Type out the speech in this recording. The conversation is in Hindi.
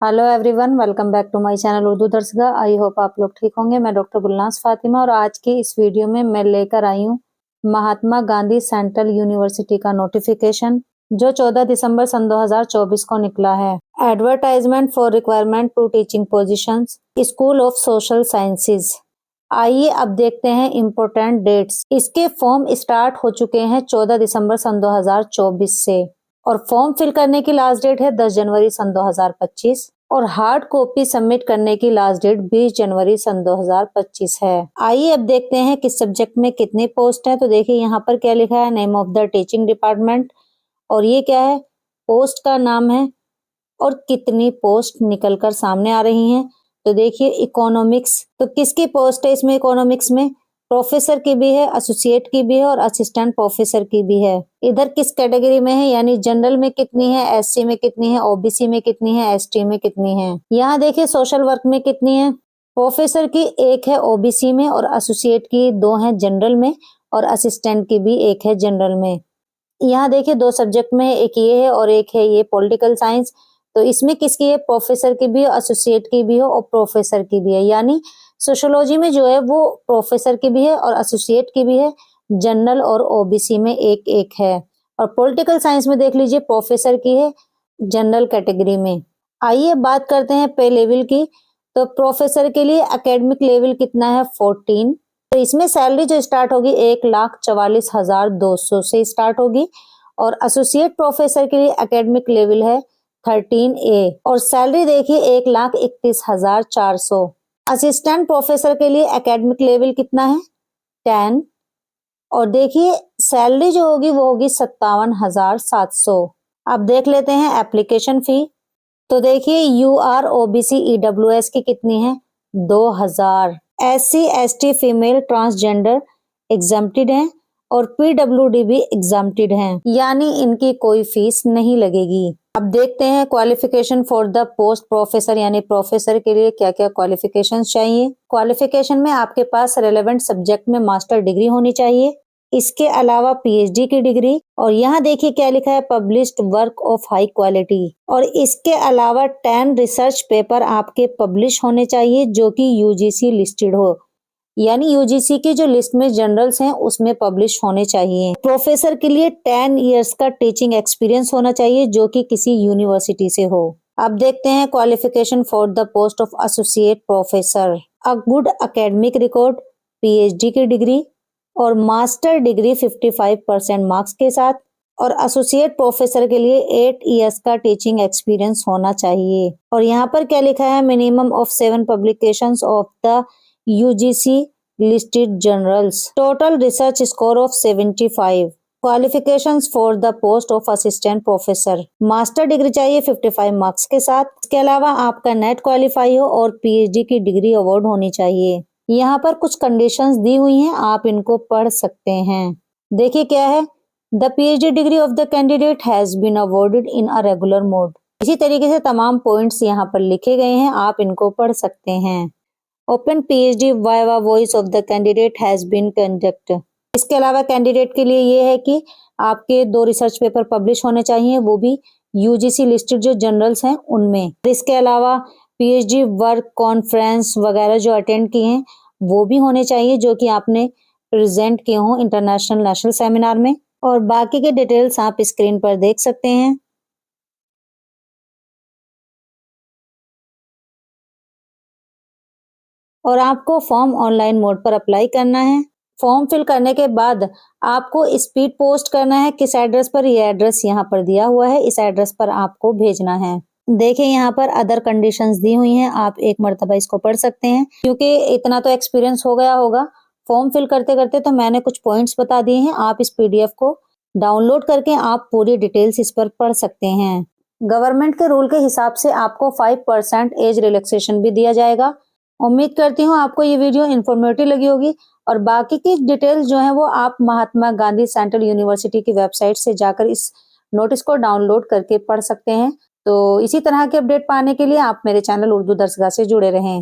Hello everyone, welcome back to my channel Urdu Darsgah. I hope आप लोग ठीक होंगे। मैं डॉक्टर गुलनाज फातिमा और आज की इस वीडियो में मैं लेकर आई हूँ महात्मा गांधी सेंट्रल यूनिवर्सिटी का नोटिफिकेशन जो 14 दिसंबर सन 2024 को निकला है। Advertisement for requirement to teaching positions, school of social sciences. आइए अब देखते हैं इम्पोर्टेंट डेट्स। इसके फॉर्म स्टार्ट हो चुके हैं 14 दिसंबर सन 2024 से और फॉर्म फिल करने की लास्ट डेट है 10 जनवरी सन 2025 और हार्ड कॉपी सबमिट करने की लास्ट डेट 20 जनवरी सन 2025 है। आइए अब देखते हैं किस सब्जेक्ट में कितनी पोस्ट है। तो देखिए यहाँ पर क्या लिखा है, name of the teaching department, और ये क्या है, पोस्ट का नाम है और कितनी पोस्ट निकल कर सामने आ रही हैं। तो देखिए इकोनॉमिक्स, तो किसकी पोस्ट है इसमें, इकोनॉमिक्स में प्रोफेसर की भी है, एसोसिएट की भी है और असिस्टेंट प्रोफेसर की भी है। इधर किस कैटेगरी में है, यानी जनरल में कितनी है, एससी में कितनी है, ओबीसी में कितनी है, एसटी में कितनी है। यहाँ देखिए सोशल वर्क में कितनी है, प्रोफेसर की एक है ओबीसी में और एसोसिएट की 2 है जनरल में और असिस्टेंट की भी एक है जनरल में। यहाँ देखिए 2 सब्जेक्ट में, एक ये है और एक है ये पॉलिटिकल साइंस। तो इसमें किसकी है, प्रोफेसर की भी, एसोसिएट की भी है और प्रोफेसर की भी है। यानी सोशियोलॉजी में जो है वो प्रोफेसर की भी है और एसोसिएट की भी है, जनरल और ओबीसी में एक एक है। और पॉलिटिकल साइंस में देख लीजिए प्रोफेसर की है जनरल कैटेगरी में। आइए बात करते हैं पे लेवल की। तो प्रोफेसर के लिए एकेडमिक लेवल कितना है, 14। तो इसमें सैलरी जो स्टार्ट होगी 1,44,200 से स्टार्ट होगी और एसोसिएट प्रोफेसर के लिए एकेडमिक लेवल है 13A और सैलरी देखिए 1,31,400। असिस्टेंट प्रोफेसर के लिए एकेडमिक लेवल कितना है, 10 और देखिए सैलरी जो होगी वो होगी 57,700। अब देख लेते हैं एप्लीकेशन फी। तो देखिए UR OBC EWS की कितनी है, 2,000। SC ST female transgender exempted है और PWD भी एग्जम्प्टेड है, यानी इनकी कोई फीस नहीं लगेगी। अब देखते हैं qualification for the post professor, यानी प्रोफेसर के लिए क्या क्या क्वालिफिकेशन चाहिए। क्वालिफिकेशन में आपके पास रेलेवेंट सब्जेक्ट में मास्टर डिग्री होनी चाहिए, इसके अलावा PhD की डिग्री, और यहाँ देखिए क्या लिखा है, published work of high quality, और इसके अलावा 10 रिसर्च पेपर आपके पब्लिश होने चाहिए जो कि UGC लिस्टेड हो, यानी यूजीसी की जो लिस्ट में जनरल्स हैं उसमें पब्लिश होने चाहिए। प्रोफेसर के लिए 10 इयर्स का टीचिंग एक्सपीरियंस होना चाहिए जो कि किसी यूनिवर्सिटी से हो। अब देखते हैं qualification for the post of associate professor, a good academic record, PhD की डिग्री और मास्टर डिग्री 55% मार्क्स के साथ, और एसोसिएट प्रोफेसर के लिए 8 इयर्स का टीचिंग एक्सपीरियंस होना चाहिए। और यहाँ पर क्या लिखा है, minimum of 7 publications of the UGC listed journals, total research score of 75, qualifications for the post of assistant professor, master degree चाहिए 55 मार्क्स के साथ, इसके अलावा आपका नेट क्वालिफाई हो और PhD की डिग्री अवार्ड होनी चाहिए। यहाँ पर कुछ कंडीशंस दी हुई हैं, आप इनको पढ़ सकते हैं। देखिए क्या है, the PhD degree of the candidate has been awarded in a regular mode. इसी तरीके से तमाम पॉइंट्स यहाँ पर लिखे गए हैं, आप इनको पढ़ सकते हैं। Open PhD viva voce of the candidate has been conduct. इसके अलावा कैंडिडेट के लिए ये है कि आपके 2 रिसर्च पेपर पब्लिश होने चाहिए, वो भी UGC लिस्टेड जो जर्नल्स हैं उनमें। इसके अलावा PhD वर्क कॉन्फ्रेंस वगैरह जो अटेंड किए हैं वो भी होने चाहिए जो कि आपने प्रेजेंट किए हों इंटरनेशनल नेशनल सेमिनार में। और बाकी के डिटेल्स आप स्क्रीन पर देख सकते हैं। और आपको फॉर्म ऑनलाइन मोड पर अप्लाई करना है। फॉर्म फिल करने के बाद आपको स्पीड पोस्ट करना है। किस एड्रेस पर, ये एड्रेस यहाँ पर दिया हुआ है, इस एड्रेस पर आपको भेजना है। देखिए यहाँ पर अदर कंडीशंस दी हुई हैं, आप एक मर्तबा इसको पढ़ सकते हैं। क्योंकि इतना तो एक्सपीरियंस हो गया होगा फॉर्म फिल करते करते, तो मैंने कुछ पॉइंट्स बता दिए हैं। आप इस PDF को डाउनलोड करके आप पूरी डिटेल्स इस पर पढ़ सकते हैं। गवर्नमेंट के रूल के हिसाब से आपको 5% एज रिलैक्सेशन भी दिया जाएगा। उम्मीद करती हूँ आपको ये वीडियो इन्फॉर्मेटिव लगी होगी और बाकी की डिटेल्स जो है वो आप महात्मा गांधी सेंट्रल यूनिवर्सिटी की वेबसाइट से जाकर इस नोटिस को डाउनलोड करके पढ़ सकते हैं। तो इसी तरह के अपडेट पाने के लिए आप मेरे चैनल उर्दू दर्सगाह से जुड़े रहें।